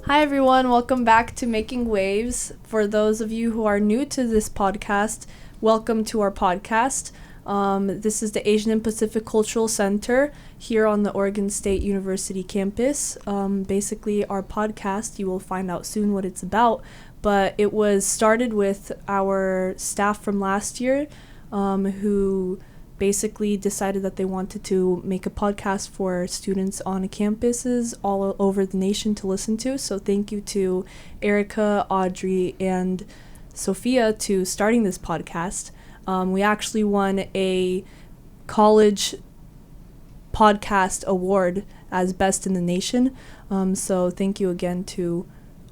Hi everyone, welcome back to Making Waves. For those of you who are new to this podcast, welcome to our podcast. This is the Asian and Pacific Cultural Center here on the Oregon State University campus. Basically, our podcast, you will find out soon what it's about, but it was started with our staff from last year who basically decided that they wanted to make a podcast for students on campuses all over the nation to listen to. So thank you to Erica, Audrey, and Sophia to starting this podcast. We actually won a college podcast award as best in the nation. So thank you again to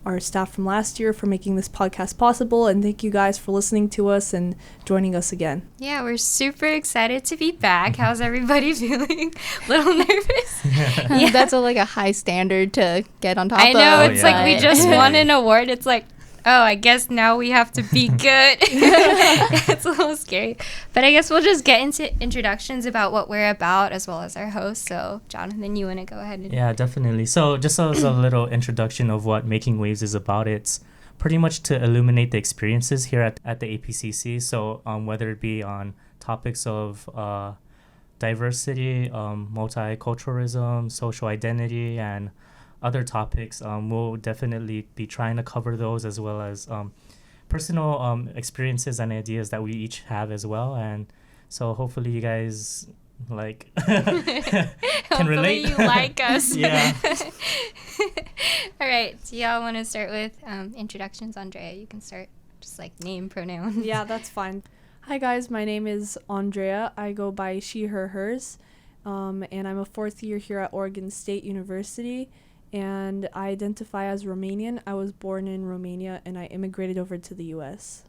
our staff from last year for making this podcast possible, and thank you guys for listening to us and joining us again. Yeah, we're super excited to be back. How's everybody feeling? A little nervous? Yeah. That's a high standard to get on top of. I know, it's like we just won an award. It's like, oh, I guess now we have to be good. It's a little scary. But I guess we'll just get into introductions about what we're about as well as our host. So, Jonathan, you want to go ahead? Yeah, definitely. So just as a little introduction of what Making Waves is about, it's pretty much to illuminate the experiences here at the APCC. So whether it be on topics of diversity, multiculturalism, social identity, and other topics, we'll definitely be trying to cover those, as well as personal experiences and ideas that we each have as well. And so hopefully you guys can relate. You like us. Yeah. All right, so y'all want to start with introductions? Andrea, you can start, just name, pronoun. Yeah, that's fine. Hi guys, my name is Andrea. I go by she, her, hers, and I'm a fourth year here at Oregon State University, and I identify as Romanian. I was born in Romania, and I immigrated over to the U.S.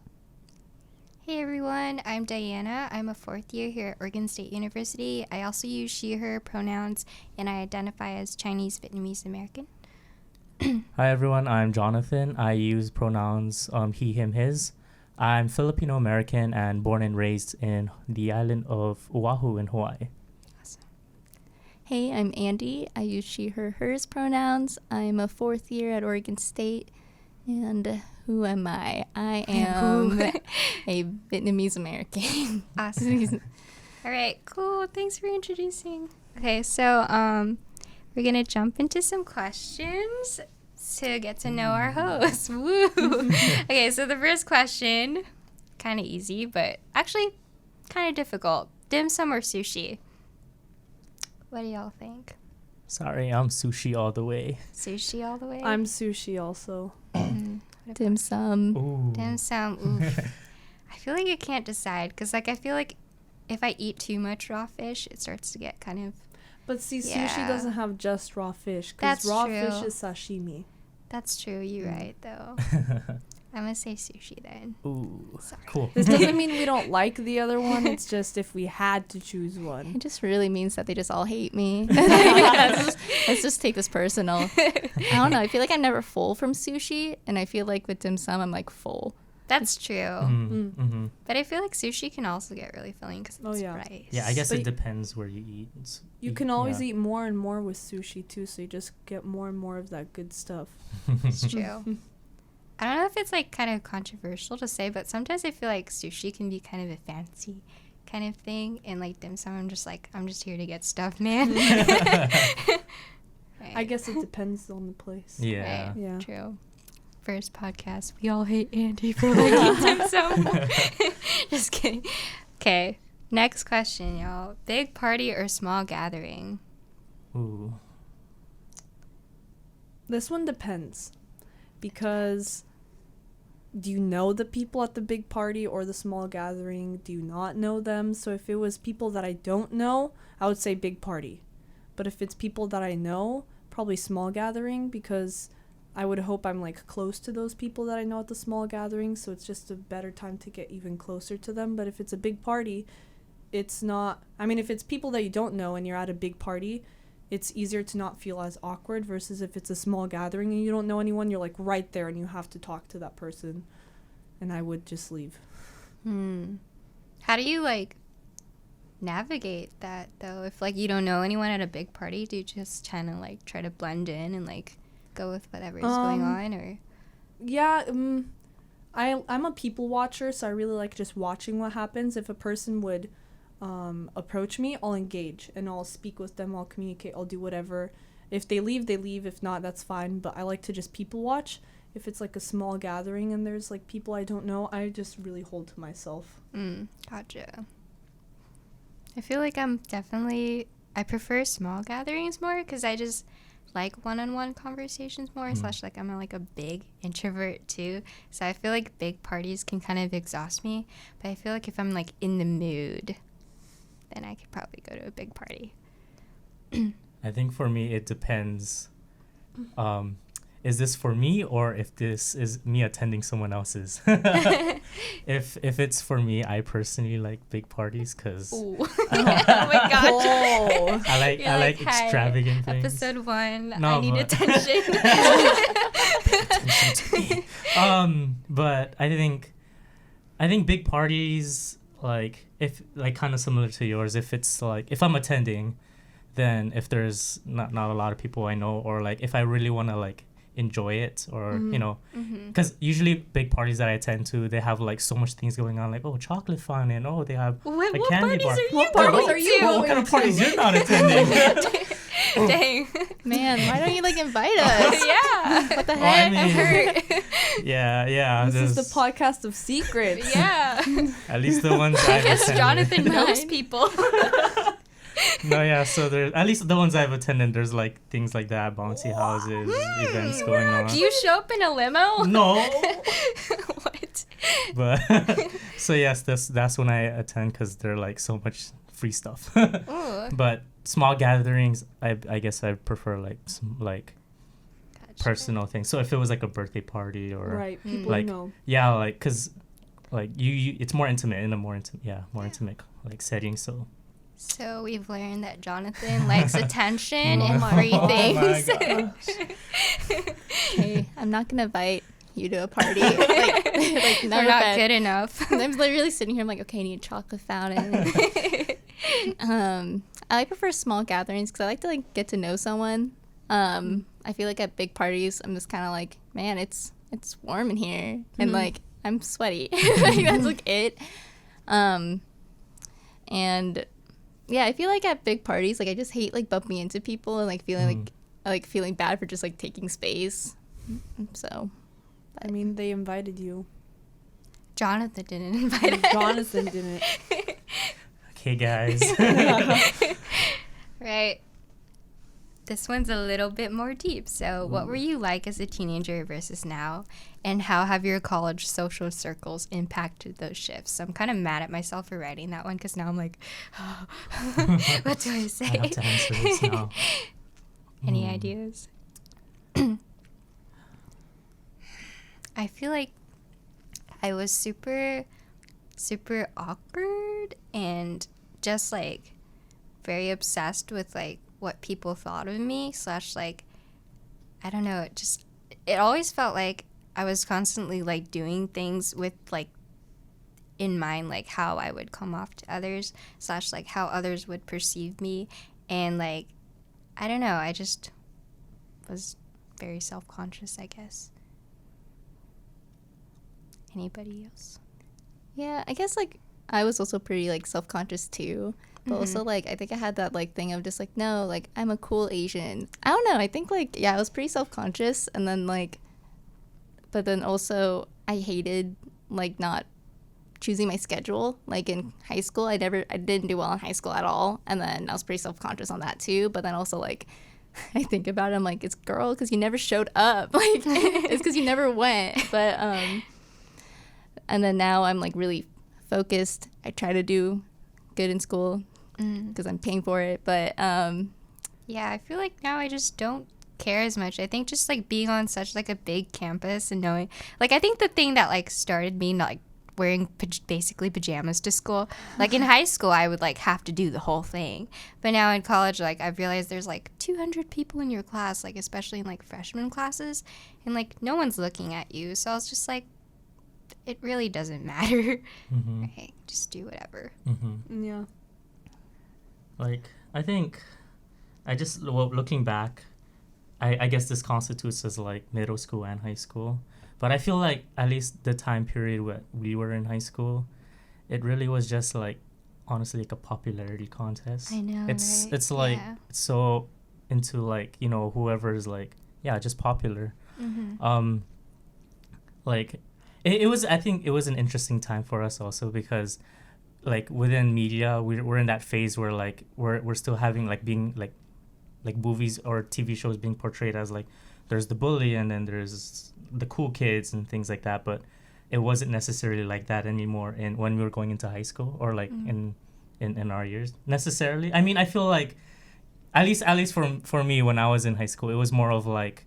Hey everyone, I'm Dianna. I'm a fourth year here at Oregon State University. I also use she, her pronouns, and I identify as Chinese, Vietnamese, American. Hi everyone, I'm Jonathan. I use pronouns he, him, his. I'm Filipino American and born and raised in the island of Oahu in Hawaii. Awesome. Hey, I'm Andi. I use she, her, hers pronouns. I'm a fourth year at Oregon State. And who am I? I am a Vietnamese American. Awesome. All right, cool. Thanks for introducing. Okay, so we're going to jump into some questions to get to know our host. Woo! Okay, so the first question, kind of easy, but actually kind of difficult. Dim sum or sushi? What do y'all think? Sorry, I'm sushi all the way. Sushi all the way? I'm sushi also. Dim sum. Ooh. Dim sum. Oof. I feel like I can't decide because, I feel like if I eat too much raw fish, it starts to get kind of... But see, Yeah. sushi doesn't have just raw fish, because That's raw true. fish is sashimi. That's true. You're right, though. I'm going to say sushi then. Ooh, Sorry. cool. This doesn't mean we don't like the other one. It's just if we had to choose one. It just really means that they just all hate me. Let's just take this personal. I don't know. I feel like I'm never full from sushi, and I feel like with dim sum, I'm full. That's true. Mm-hmm. But I feel like sushi can also get really filling because it's yeah. rice. Yeah, I guess But it depends where you eat. You can always eat more and more with sushi too, so you just get more and more of that good stuff. It's true. I don't know if it's kind of controversial to say, but sometimes I feel like sushi can be kind of a fancy kind of thing, and dim sum, I'm just here to get stuff, man. Right. I guess it depends on the place. Yeah. Right. Yeah. True. First podcast, we all hate Andi for liking dim sum. Just kidding. Okay, next question, y'all. Big party or small gathering? Ooh. This one depends, because do you know the people at the big party or the small gathering? Do you not know them? So if it was people that I don't know, I would say big party. But if it's people that I know, probably small gathering, because I would hope I'm close to those people that I know at the small gathering, so it's just a better time to get even closer to them. But if it's a big party, it's not... I mean, if it's people that you don't know and you're at a big party, it's easier to not feel as awkward, versus if it's a small gathering and you don't know anyone, you're right there and you have to talk to that person. And I would just leave. How do you navigate that though? If you don't know anyone at a big party, do you just kind of try to blend in and go with whatever is going on, or? Yeah, I'm a people watcher, so I really like just watching what happens. If a person would approach me, I'll engage and I'll speak with them, I'll communicate, I'll do whatever. If they leave, they leave. If not, that's fine. But I like to just people watch. If it's like a small gathering and there's like people I don't know, I just really hold to myself. Gotcha. I feel like I prefer small gatherings more because I just like one-on-one conversations more, slash like I'm a big introvert too. So I feel like big parties can kind of exhaust me. But I feel like if I'm like in the mood, then I could probably go to a big party. I think for me, it depends. Is this for me or if this is me attending someone else's? If it's for me, I personally like big parties because oh my god, I like extravagant things. Episode 1, no, I need attention. Attention to me. But I think big parties, like if like kind of similar to yours, if it's like if I'm attending, then if there's not a lot of people I know, or like if I really want to like enjoy it, or you know, because usually big parties that I attend to, they have like so much things going on, like chocolate fun, and they have what candy parties bar. what parties are you What kind of parties you're not attending? Dang. Man, why don't you like invite us? Yeah. What the Well, I heck? mean, Hurt. yeah. This is the podcast of secrets. Yeah. At least the ones I I've guess attended. Jonathan knows Mine. people. No, yeah. So there's at least the ones I've attended. There's like things like that, bouncy houses, events going on. Do you show up in a limo? No. What? But so yes, that's when I attend because they're like so much free stuff. Ooh. But small gatherings, I guess I prefer like Gotcha. personal things. So if it was like a birthday party or Right, people like know. yeah, like because like you it's more intimate in a more intimate like setting. So we've learned that Jonathan likes attention Oh and my- free oh my things. gosh. Okay, I'm not gonna invite you to a party. like We're no not offense. good enough. I'm literally sitting here. I'm like, okay, I need a chocolate fountain. I prefer small gatherings because I like to like get to know someone. I feel like at big parties, I'm just kind of like, man, it's warm in here, and like I'm sweaty. Like, that's like it. And yeah, I feel like at big parties, like I just hate like bumping into people and like feeling like feeling bad for just like taking space. So, I mean, they invited you. Jonathan didn't invite us. Jonathan didn't. Okay, guys. Right. This one's a little bit more deep. So, what were you like as a teenager versus now? And how have your college social circles impacted those shifts? So I'm kind of mad at myself for writing that one because now I'm like, what do I say? I have to answer this now. Any ideas? I feel like I was super, super awkward and just like very obsessed with like what people thought of me, slash like, I don't know, it always felt like I was constantly like doing things with like in mind, like how I would come off to others, slash like how others would perceive me. And like, I don't know, I just was very self-conscious, I guess. Anybody else? yeah, I guess like I was also pretty like self-conscious too. But also, like, I think I had that, like, thing of just, like, no, like, I'm a cool Asian. I don't know. I think, like, yeah, I was pretty self-conscious. And then, like, but then also I hated, like, not choosing my schedule. Like, in high school, I didn't do well in high school at all. And then I was pretty self-conscious on that, too. But then also, like, I think about it, I'm like, it's girl, because you never showed up. Like, it's because you never went. But, and then now I'm, like, really focused. I try to do good in school because I'm paying for it, but yeah, I feel like now I just don't care as much. I think just like being on such like a big campus and knowing, like, I think the thing that like started me like wearing basically pajamas to school, like in high school I would like have to do the whole thing, but now in college, like, I've realized there's like 200 people in your class, like especially in like freshman classes, and like no one's looking at you, so I was just like, it really doesn't matter. Right, just do whatever. Yeah. Like, I think I just, looking back, I guess this constitutes as like middle school and high school. But I feel like at least the time period where we were in high school, it really was just like honestly like a popularity contest. I know, It's right? it's like Yeah. it's so into like, you know, whoever's like, yeah, just popular. Mm-hmm. Like it was, I think it was an interesting time for us also because like within media we're in that phase where like we're still having like being like movies or TV shows being portrayed as like there's the bully and then there's the cool kids and things like that, but it wasn't necessarily like that anymore in when we were going into high school or like in our years necessarily. I mean, I feel like at least for me when I was in high school, it was more of like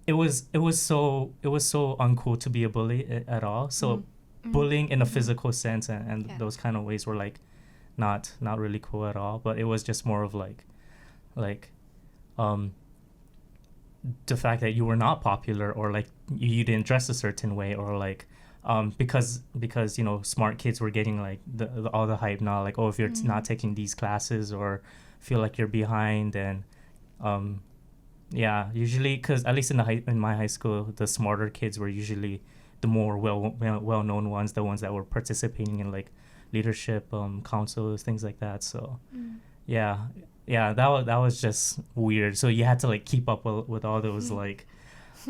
it was so uncool to be a bully at all. So bullying in a physical sense and Yeah. those kind of ways were like not really cool at all, but it was just more of like the fact that you were not popular or like you didn't dress a certain way or like because you know smart kids were getting like the all the hype now, like, oh, if you're not taking these classes or feel like you're behind, and yeah, usually because at least in my high school, the smarter kids were usually the more well-known ones, the ones that were participating in like leadership councils, things like that. So yeah, that was just weird. So you had to like keep up with all those like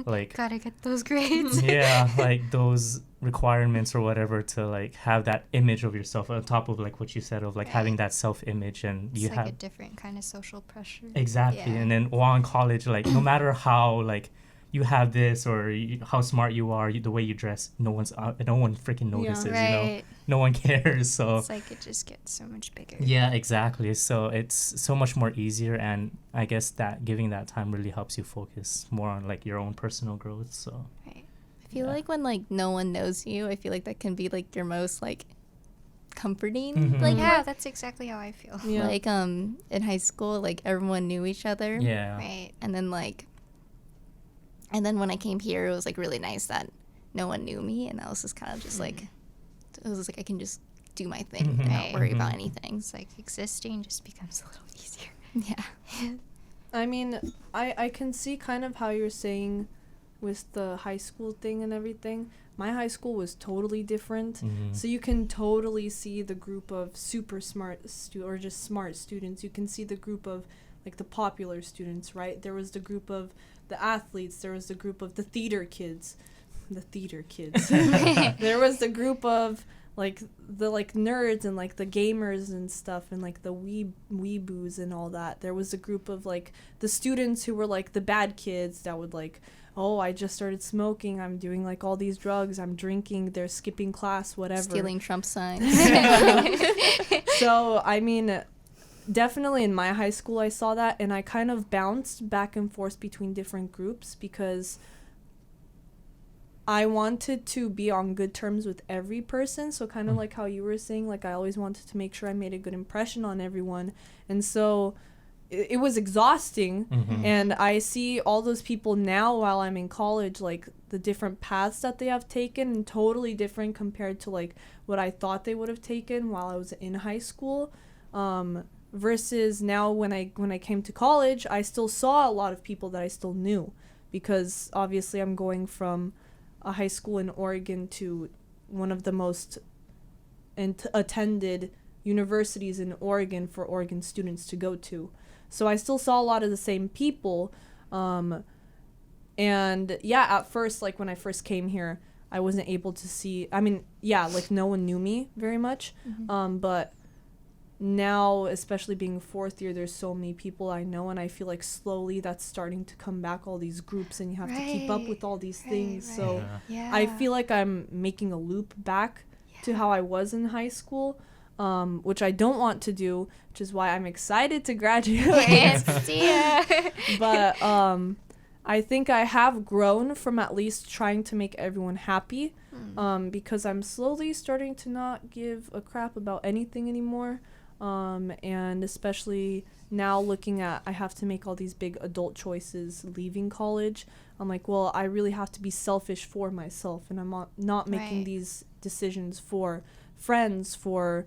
Gotta get those grades. yeah, like those requirements or whatever to like have that image of yourself on top of like what you said of like having that self-image, and It's you like have a different kind of social pressure. exactly. Yeah. And then while in college, like no matter how like you have this or how smart you are, the way you dress, no one freaking notices. Right. You know, no one cares. So It's like it just gets so much bigger. yeah, exactly. So it's so much more easier, and I guess that giving that time really helps you focus more on like your own personal growth. So Right. I feel like when like no one knows you, I feel like that can be like your most like comforting. Like Yeah, that's exactly how I feel. Yeah. like in high school, like everyone knew each other. yeah, Right. And then when I came here, it was like really nice that no one knew me, and I was just kind of just like, it was just like I can just do my thing, and not worry about anything. It's like existing just becomes a little easier. Yeah. I mean, I can see kind of how you're saying with the high school thing and everything. My high school was totally different. So you can totally see the group of super smart or just smart students. You can see the group of like the popular students, right? There was the group of the athletes. There was the group of the theater kids. There was the group of like the like nerds and like the gamers and stuff and like the weeboos and all that. There was a group of like the students who were like the bad kids that would like, oh, I just started smoking, I'm doing like all these drugs, I'm drinking, they're skipping class, whatever. Stealing Trump signs. So I mean, definitely in my high school I saw that, and I kind of bounced back and forth between different groups because I wanted to be on good terms with every person. So kind of like how you were saying, like I always wanted to make sure I made a good impression on everyone. And so it was exhausting. And I see all those people now while I'm in college, like the different paths that they have taken, and totally different compared to like what I thought they would have taken while I was in high school. Versus now when I came to college, I still saw a lot of people that I still knew, because obviously I'm going from a high school in Oregon to one of the most attended universities in Oregon for Oregon students to go to. So I still saw a lot of the same people. And yeah, at first, like when I first came here, I wasn't able to see, I mean, yeah, like no one knew me very much. But now, especially being fourth year, there's so many people I know, and I feel like slowly that's starting to come back, all these groups, and you have to keep up with all these things. So Yeah. I feel like I'm making a loop back to how I was in high school, which I don't want to do, which is why I'm excited to graduate. See ya. But I think I have grown from at least trying to make everyone happy, because I'm slowly starting to not give a crap about anything anymore. And especially now looking at, I have to make all these big adult choices leaving college. I'm like, well, I really have to be selfish for myself, and I'm not making these decisions for friends, for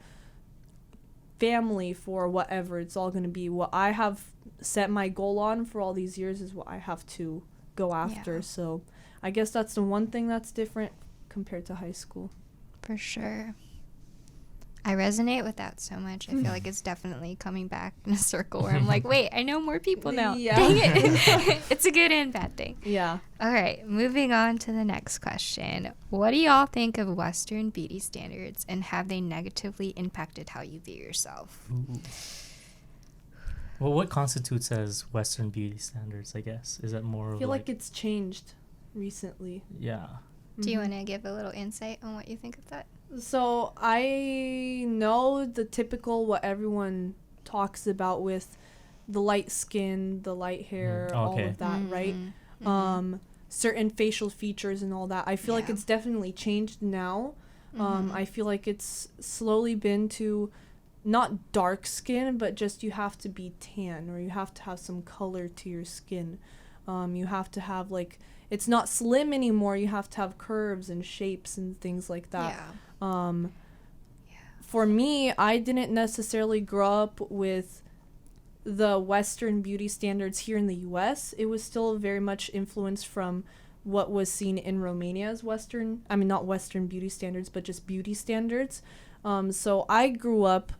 family, for whatever. It's all going to be what I have set my goal on for all these years is what I have to go after. Yeah. So I guess that's the one thing that's different compared to high school. For sure. I resonate with that so much. I feel like it's definitely coming back in a circle where I'm like, wait, I know more people now. Yeah. Dang it. It's a good and bad thing. Yeah. All right, moving on to the next question. What do y'all think of Western beauty standards, and have they negatively impacted how you view yourself? Ooh. Well, what constitutes as Western beauty standards, I guess? Is that more I of feel like it's changed recently. yeah. Do you Mhm. want to give a little insight on what you think of that? So I know the typical what everyone talks about with the light skin, the light hair, all Okay. of that, right? Mhm. Certain facial features and all that. I feel like Yeah. it's definitely changed now. Mhm. I feel like it's slowly been to not dark skin, but just you have to be tan, or you have to have some color to your skin. You have to have like, it's not slim anymore. You have to have curves and shapes and things like that. Yeah. For me, I didn't necessarily grow up with the Western beauty standards here in the US. It was still very much influenced from what was seen in Romania as Western, I mean, not Western beauty standards, but just beauty standards. So I grew up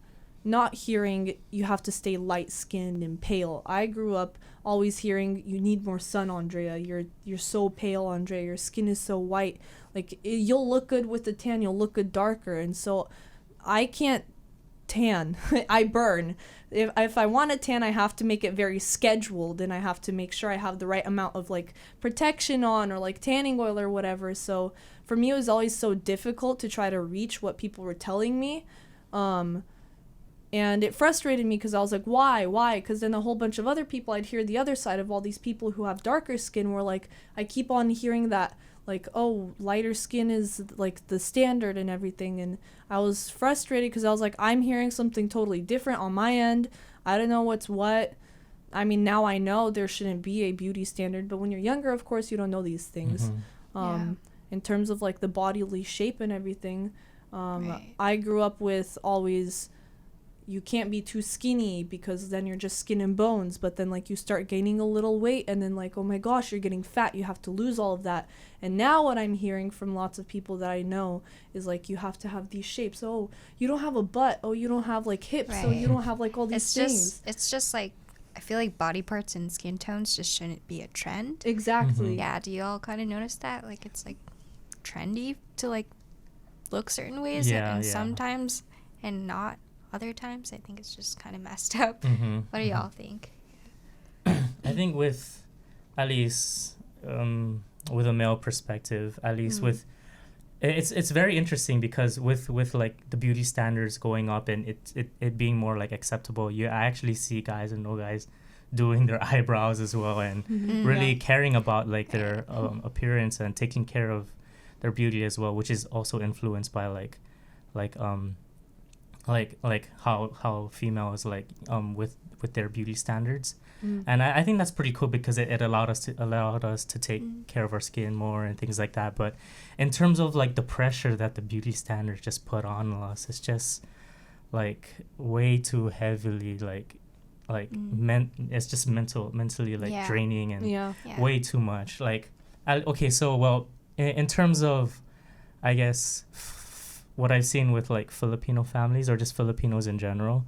not hearing you have to stay light skinned and pale. I grew up always hearing you need more sun, Andrea. You're so pale, Andrea. Your skin is so white. Like you'll look good with the tan, you'll look good darker. And so I can't tan. I burn. If I want to tan, I have to make it very scheduled, and I have to make sure I have the right amount of like protection on, or like tanning oil or whatever. So for me, it was always so difficult to try to reach what people were telling me. And it frustrated me because I was like, why? Because then a whole bunch of other people, I'd hear the other side of all these people who have darker skin were like, I keep on hearing that, like, oh, lighter skin is like the standard and everything. And I was frustrated because I was like, I'm hearing something totally different on my end. I don't know what's what. I mean, now I know there shouldn't be a beauty standard, but when you're younger, of course, you don't know these things. Mhm. In terms of like the bodily shape and everything, Right. I grew up with always, you can't be too skinny because then you're just skin and bones, but then like you start gaining a little weight and then like, oh my gosh, you're getting fat, you have to lose all of that. And now what I'm hearing from lots of people that I know is like, you have to have these shapes. Oh, you don't have a butt. Oh, you don't have like hips. Oh, Right. you don't have like all these things. It's just like, I feel like body parts and skin tones just shouldn't be a trend. Exactly. Mhm. Yeah, do you all kind of notice that? Like, it's like trendy to like look certain ways, Yeah, and yeah. sometimes, and not other times. I think it's just kind of messed up. Mhm. What do y'all think? I think with, at least, with a male perspective, at least with, it's very interesting because with like the beauty standards going up and it being more like acceptable, I actually see guys and no guys doing their eyebrows as well, and really Yeah. caring about like their appearance and taking care of their beauty as well, which is also influenced by like how females like with their beauty standards. And I think that's pretty cool because it allowed us to take care of our skin more and things like that. But in terms of like the pressure that the beauty standards just put on us, it's just like way too heavily it's just mentally like Yeah. draining and Yeah. Yeah. way too much. Like okay, so well in terms of I guess what I've seen with like Filipino families or just Filipinos in general,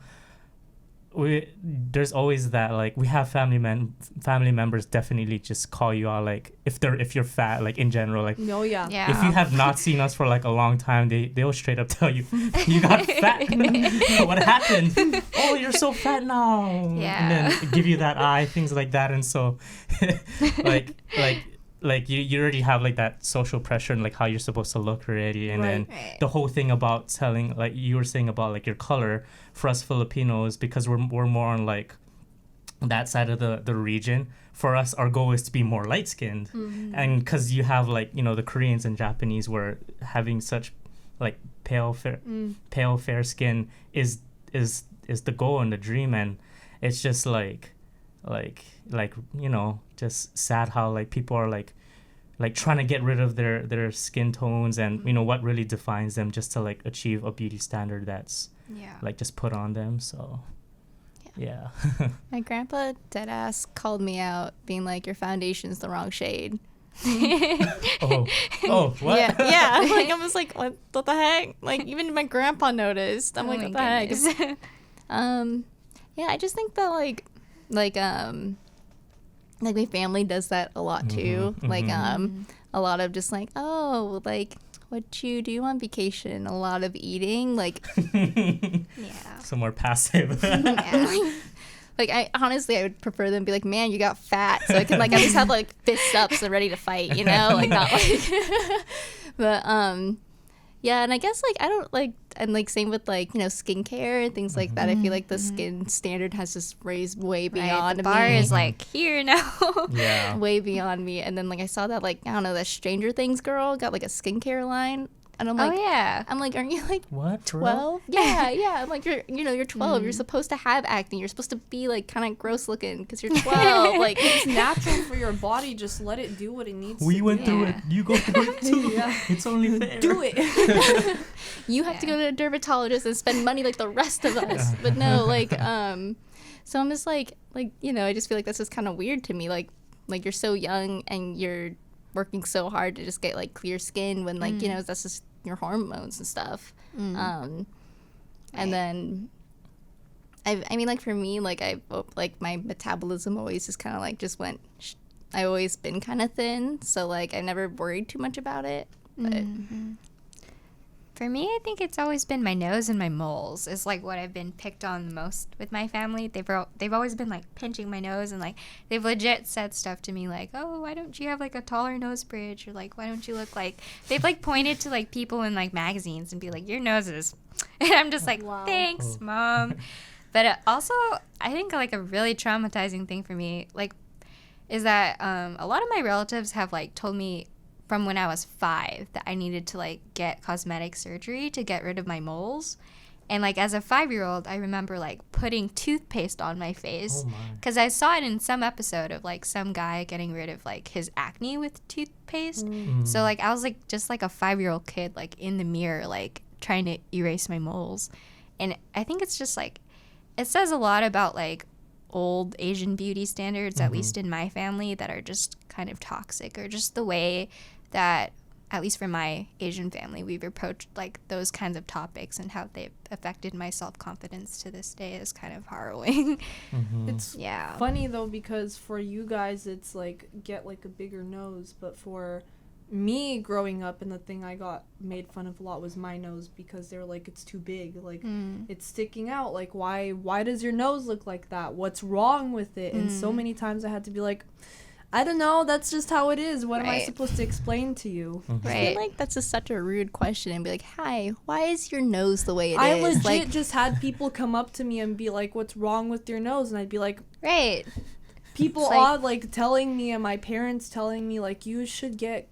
there's always that like we have family members definitely just call you out like if you're fat, like in general, like No, yeah. Yeah. if you have not seen us for like a long time, they'll straight up tell you you got fat. What happened? Oh, you're so fat now. Yeah. And then give you that eye, things like that. And so like you already have like that social pressure and like how you're supposed to look already, and then Right. the whole thing about telling, like you were saying about like your color, for us Filipinos, because we're more on like that side of the region, for us our goal is to be more light skinned. And because you have like, you know, the Koreans and Japanese where having such like pale fair skin is the goal and the dream, and it's just like you know, just sad how like people are like trying to get rid of their skin tones and you know what really defines them just to like achieve a beauty standard that's Yeah. like just put on them. So Yeah. My grandpa deadass called me out, being like, "Your foundation's the wrong shade." Oh, what? Yeah. Like, I was like, what the heck? Like, even my grandpa noticed. I'm like, what the heck? Yeah, I just think that like my family does that a lot too. Like, a lot of just like, oh, like, what you do on vacation? A lot of eating, like, Yeah. So more passive. Yeah. like, I would prefer them be like, man, you got fat, so I can like at least have like fists up, so ready to fight, you know, like not like. But yeah, and I guess like I don't like, and like same with like, you know, skincare and things like that. I feel like the skin standard has just raised way beyond the bar me. is like here now. Yeah. Way beyond me. And then like I saw that like, I don't know, that Stranger Things girl got like a skincare line, and I'm like, Oh yeah. I'm like, aren't you like What? For real? 12? Yeah. I'm like, you're 12. You're supposed to have acne. You're supposed to be like kind of gross looking because you're 12. Like, It's natural for your body. Just let it do what it needs to We do. went through it. Yeah. You go through it too. Yeah. It's only fair. Do it. you have to go to a dermatologist and spend money like the rest of us. But no, like, so I'm just like, you know, I just feel like that's just kind of weird to me. Like you're so young and you're working so hard to just get like clear skin when like, you know, that's just your hormones and stuff. And then I mean, like for me, like like my metabolism always just kind of like just went, I always been kind of thin. So like I never worried too much about it. But For me, I think it's always been my nose and my moles is like what I've been picked on the most with my family. They've always been like pinching my nose, and like they've legit said stuff to me like, "Oh, why don't you have like a taller nose bridge?" or like, "Why don't you look like?" They've like pointed to like people in like magazines and be like, "Your nose is," and I'm just like, Wow. "Thanks, Mom." But also, I think like a really traumatizing thing for me like is that a lot of my relatives have like told me from when I was 5 that I needed to like get cosmetic surgery to get rid of my moles. And like as a 5-year-old, I remember like putting toothpaste on my face Oh my. because I saw it in some episode of like some guy getting rid of like his acne with toothpaste. So like I was like just like a 5-year-old kid like in the mirror like trying to erase my moles. And I think it's just like it says a lot about like old Asian beauty standards, at least in my family, that are just kind of toxic, or just the way that, at least for my Asian family, we've approached like those kinds of topics and how they've affected my self-confidence to this day is kind of harrowing. It's Yeah. funny though, because for you guys it's like get like a bigger nose, but for me growing up, and the thing I got made fun of a lot was my nose, because they were like, it's too big, like it's sticking out, like why does your nose look like that, what's wrong with it? And so many times I had to be like, I don't know, that's just how it is, what am I Right. supposed to explain to you? I Right. feel like that's just such a rude question, and be like, hi, why is your nose the way it is? I legit like, just had people come up to me and be like, what's wrong with your nose? And I'd be like, Right. people It's like- are like telling me, and my parents telling me like, you should get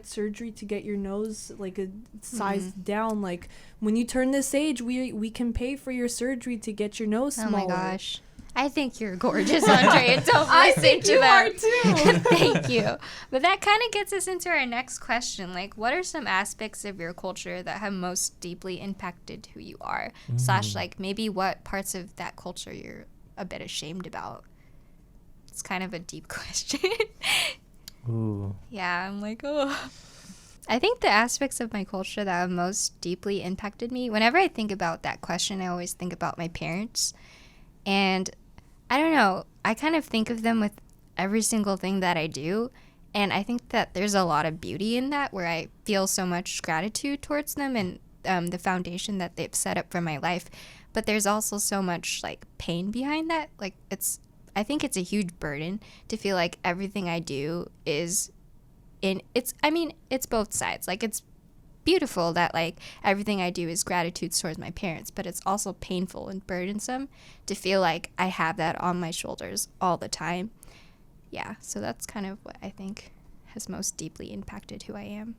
surgery to get your nose like a size down, like when you turn this age we can pay for your surgery to get your nose Oh smaller. my gosh. I think you're gorgeous, Andrea. Don't I listen think to you them. are too. Thank you. But that kind of gets us into our next question. Like, what are some aspects of your culture that have most deeply impacted who you are? / like, maybe what parts of that culture you're a bit ashamed about? It's kind of a deep question. Ooh. Yeah, I'm like, oh. I think the aspects of my culture that have most deeply impacted me, whenever I think about that question, I always think about my parents. And I don't know, I kind of think of them with every single thing that I do. And I think that there's a lot of beauty in that, where I feel so much gratitude towards them and the foundation that they've set up for my life. But there's also so much like pain behind that. Like I think it's a huge burden to feel like everything I do is it's both sides. Like it's beautiful that like everything I do is gratitude towards my parents, but it's also painful and burdensome to feel like I have that on my shoulders all the time. Yeah, so that's kind of what I think has most deeply impacted who I am.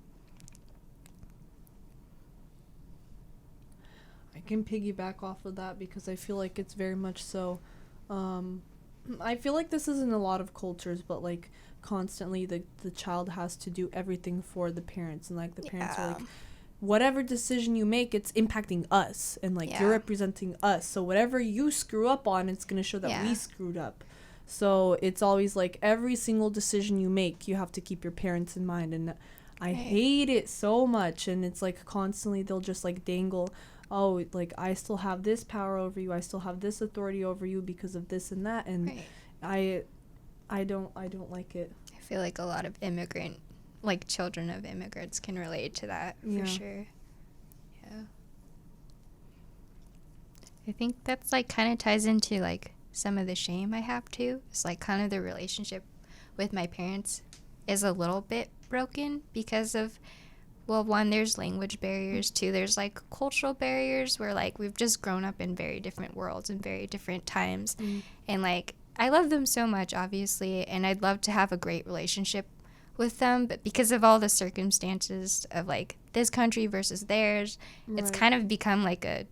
I can piggyback off of that because I feel like it's very much so. I feel like this is in a lot of cultures, but like constantly the child has to do everything for the parents, and like the parents are like, whatever decision you make, it's impacting us, and like you're representing us. So whatever you screw up on, it's going to show that we screwed up. So it's always like every single decision you make, you have to keep your parents in mind. And I hate it so much. And it's like constantly they'll just like dangle, oh, like I still have this power over you, I still have this authority over you because of this and that. And I don't like it. I feel like a lot of children of immigrants can relate to that for sure. Yeah. I think that's like kind of ties into like some of the shame I have too. It's like kind of the relationship with my parents is a little bit broken because of, well, one, there's language barriers, two, there's like cultural barriers where like we've just grown up in very different worlds and very different times. And like I love them so much, obviously, and I'd love to have a great relationship with them, but because of all the circumstances of like this country versus theirs, it's kind of become like a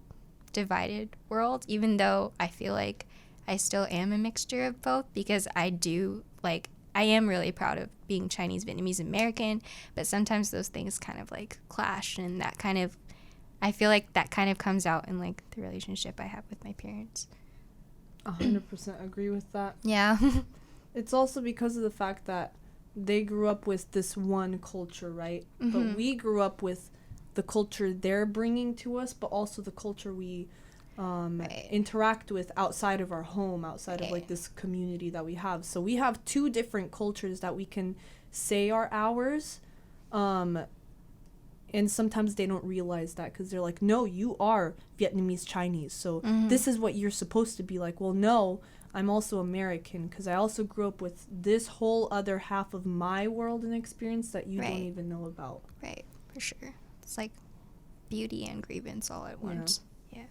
divided world, even though I feel like I still am a mixture of both, because I am really proud of being Chinese, Vietnamese, American, but sometimes those things kind of like clash, and that kind of, I feel like that kind of comes out in like the relationship I have with my parents. 100% agree with that. Yeah. It's also because of the fact that they grew up with this one culture, right? But we grew up with the culture they're bringing to us, but also the culture we interact with outside of our home, outside of like this community that we have. So we have two different cultures that we can say are ours, and sometimes they don't realize that because they're like, no, you are Vietnamese Chinese, so this is what you're supposed to be like. Well, no, I'm also American because I also grew up with this whole other half of my world and experience that you don't even know about. Right, for sure. It's like beauty and grievance all at once. Yeah.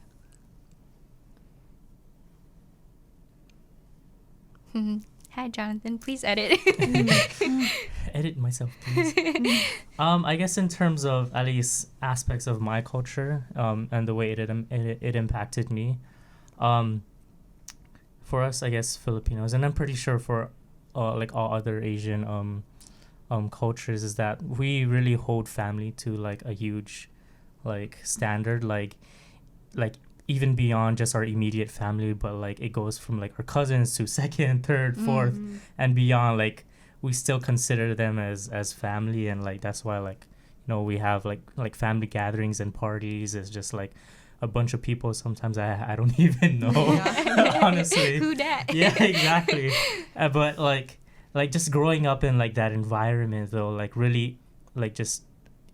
Hi, Jonathan. Please edit. Edit myself, please. I guess in terms of at least aspects of my culture, and the way it impacted me, for us, I guess Filipinos, and I'm pretty sure for like all other Asian cultures, is that we really hold family to like a huge like standard, like even beyond just our immediate family, but like it goes from like our cousins to second, third, fourth, and beyond. Like we still consider them as family, and like that's why like, you know, we have like family gatherings and parties. It's just like a bunch of people. Sometimes I don't even know. Honestly. Who dat? Yeah, exactly. But like just growing up in like that environment though, like really like just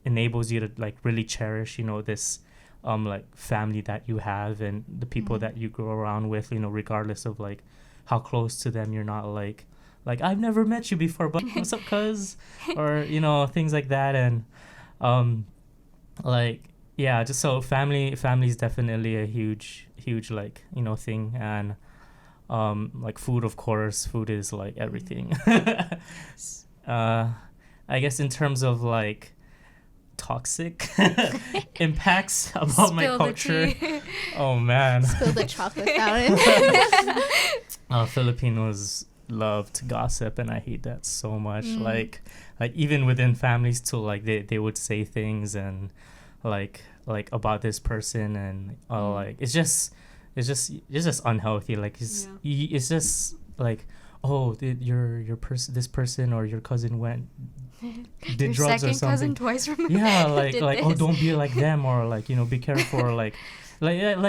enables you to like really cherish, you know, this like family that you have and the people that you grow around with, you know, regardless of like how close to them you're not, like I've never met you before, but what's up, cuz? Or, you know, things like that. And like, yeah, just so family is definitely a huge like, you know, thing. And like food, of course, food is like everything. I guess in terms of like toxic impacts about my culture. Oh man. Spill the chocolate fountain. Filipinos love to gossip, and I hate that so much. Like even within families too, like they would say things and like about this person, and like it's just unhealthy. Like it's just like, oh, your person, this person or your cousin did your drugs or something. Second cousin twice removed. Yeah, like oh, don't be like them, or like, you know, be careful, or like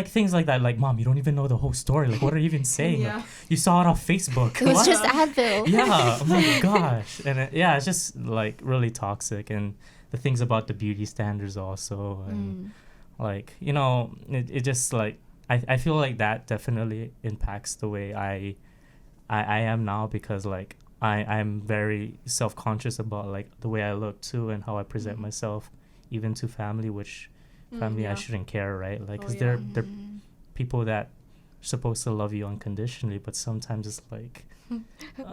things like that. Like, mom, you don't even know the whole story. Like, what are you even saying? Like, you saw it off Facebook. It was just Advil. Yeah. Oh my gosh. And it's just like really toxic. And the things about the beauty standards also, and like, you know, it just like I feel like that definitely impacts the way I am now, because like I'm very self-conscious about like the way I look too, and how I present myself, even to family, which family I shouldn't care, right? Like, because they're people that are supposed to love you unconditionally, but sometimes it's like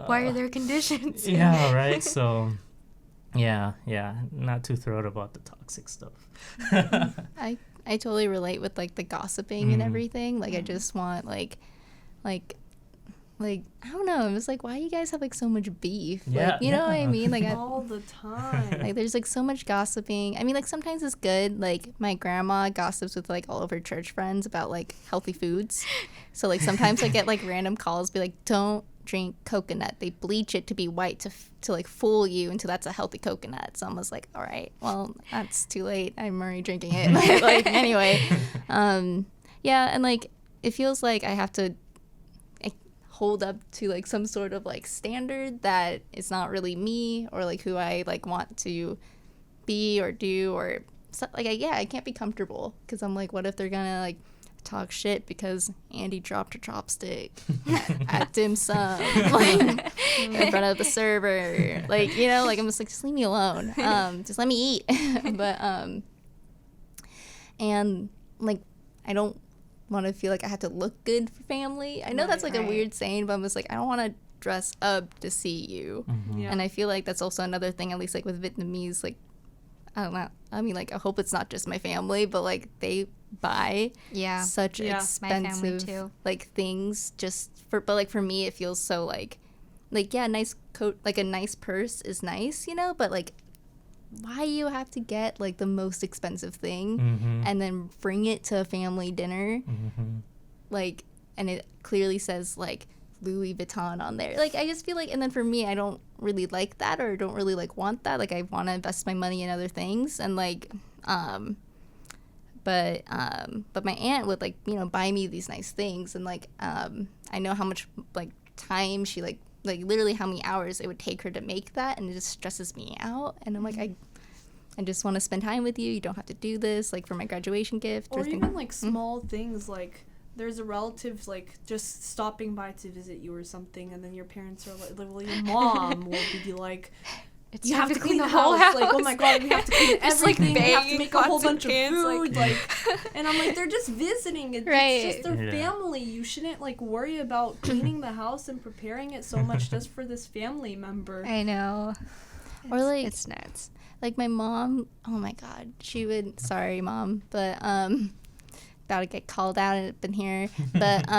why are there conditions? Yeah, right. So yeah, not too thrilled about the toxic stuff. I totally relate with like the gossiping and everything. Like I just want like like, I don't know. It was like, why you guys have like so much beef? Yeah, Like, you know what I mean? Like, all the time. like there's like so much gossiping. I mean, like sometimes it's good. Like my grandma gossips with like all of her church friends about like healthy foods. So like sometimes I get like random calls, be like, don't drink coconut. They bleach it to be white to like fool you until that's a healthy coconut. So I'm just like, all right, well that's too late. I'm already drinking it. But, like anyway, yeah, and like it feels like I have to hold up to like some sort of like standard that is not really me or like who I like want to be or do or so, like I can't be comfortable because I'm like, what if they're gonna like talk shit because Andi dropped her chopstick at dim sum like in front of the server, like, you know, like I'm just like, just leave me alone, just let me eat. But and like I don't want to feel like I have to look good for family. I know that's like a weird saying, but I'm just like, I don't want to dress up to see you. Yeah. And I feel like that's also another thing, at least like with Vietnamese, like I don't know, I mean, like I hope it's not just my family, but like they buy such my family expensive too. like things just for, but like for me it feels so like yeah, nice coat, like a nice purse is nice, you know, but like why you have to get like the most expensive thing and then bring it to a family dinner, like, and it clearly says like Louis Vuitton on there. Like I just feel like, and then for me, I don't really like that, or don't really like want that. Like I want to invest my money in other things, and like but my aunt would like, you know, buy me these nice things, and like I know how much like time she like literally how many hours it would take her to make that, and it just stresses me out. And I'm like, I just want to spend time with you. You don't have to do this like for my graduation gift or even like small things, like there's a relative like just stopping by to visit you or something, and then your parents are like, well, your mom will be like, you have to clean the whole house. Like, oh my god, we have to clean everything. We have to make a whole bunch of food. Like, and I'm like, they're just visiting. It's just their family. You shouldn't like worry about cleaning the house and preparing it so much just for this family member. I know. Or like it's nuts. Like my mom, oh my god, she would, sorry mom, but about to get called out up in here, but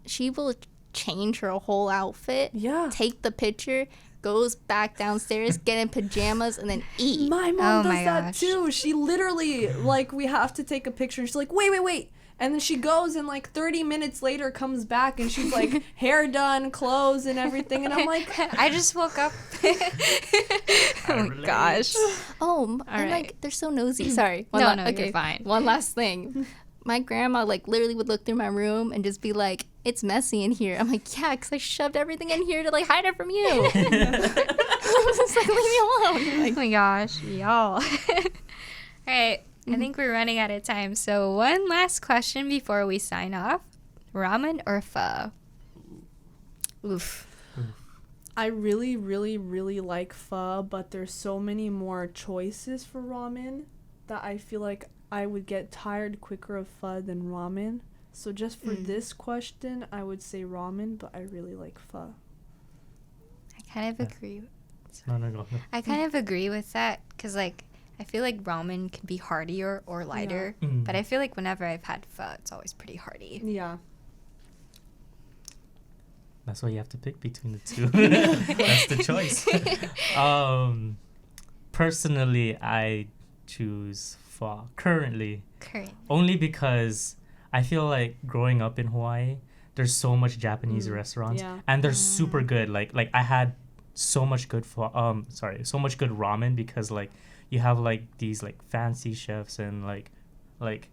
she will change her whole outfit, take the picture, goes back downstairs, get in pajamas, and then eat. My mom does that too. She literally, like, we have to take a picture, and she's like, wait. And then she goes, and like 30 minutes later comes back, and she's like, hair done, clothes, and everything. And I'm like, I just woke up. Oh my gosh. Oh, and like, they're so nosy. Sorry. You're fine. One last thing. My grandma like literally would look through my room and just be like, it's messy in here. I'm like, yeah, because I shoved everything in here to like hide it from you. I was just like, leave me alone. Like, oh my gosh, y'all. All right. I think we're running out of time. So one last question before we sign off. Ramen or pho? Oof. I really, really, really like pho, but there's so many more choices for ramen that I feel like I would get tired quicker of pho than ramen. So just for this question, I would say ramen, but I really like pho. I kind of agree. No. I kind of agree with that, because like I feel like ramen can be heartier or lighter, but I feel like whenever I've had pho, it's always pretty hearty. Yeah. That's why you have to pick between the two. That's the choice. Personally, I choose pho currently. Only because I feel like growing up in Hawaii, there's so much Japanese restaurants, and they're super good. Like I had so much good so much good ramen, because like you have like these like fancy chefs, and like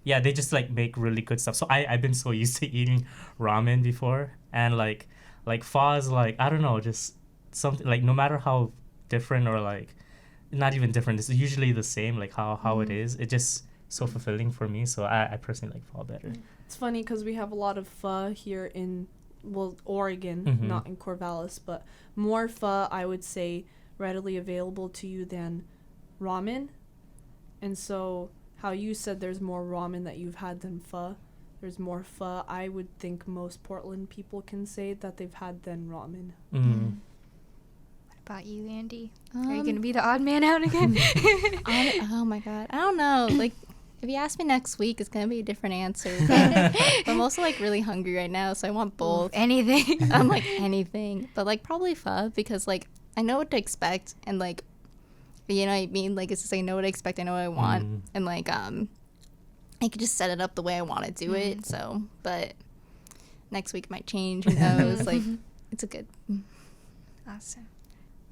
they just like make really good stuff. So I've been so used to eating ramen before, and like pho is like, I don't know, just something like, no matter how different, or like not even different, it's usually the same, like how it is. It just so fulfilling for me. So I personally like pho better. It's funny because we have a lot of pho here in Oregon, not in Corvallis, but more pho, I would say, readily available to you than ramen. And so how you said there's more ramen that you've had than pho, there's more pho I would think most Portland people can say that they've had than ramen. What about you, Andi? Are you gonna be the odd man out again? Oh my god, I don't know. Like If you ask me next week, it's gonna be a different answer. But I'm also like really hungry right now, so I want both. Anything. I'm like anything, but like probably pho because like I know what to expect and like, you know what I mean. Like it's just I know what to expect, I know what I want, and like I could just set it up the way I want to do it. So, but next week might change. Who knows? Like it's a good. Awesome.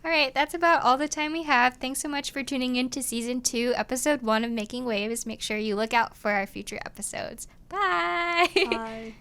All right, that's about all the time we have. Thanks so much for tuning in to Season 2, Episode 1 of Making Waves. Make sure you look out for our future episodes. Bye! Bye.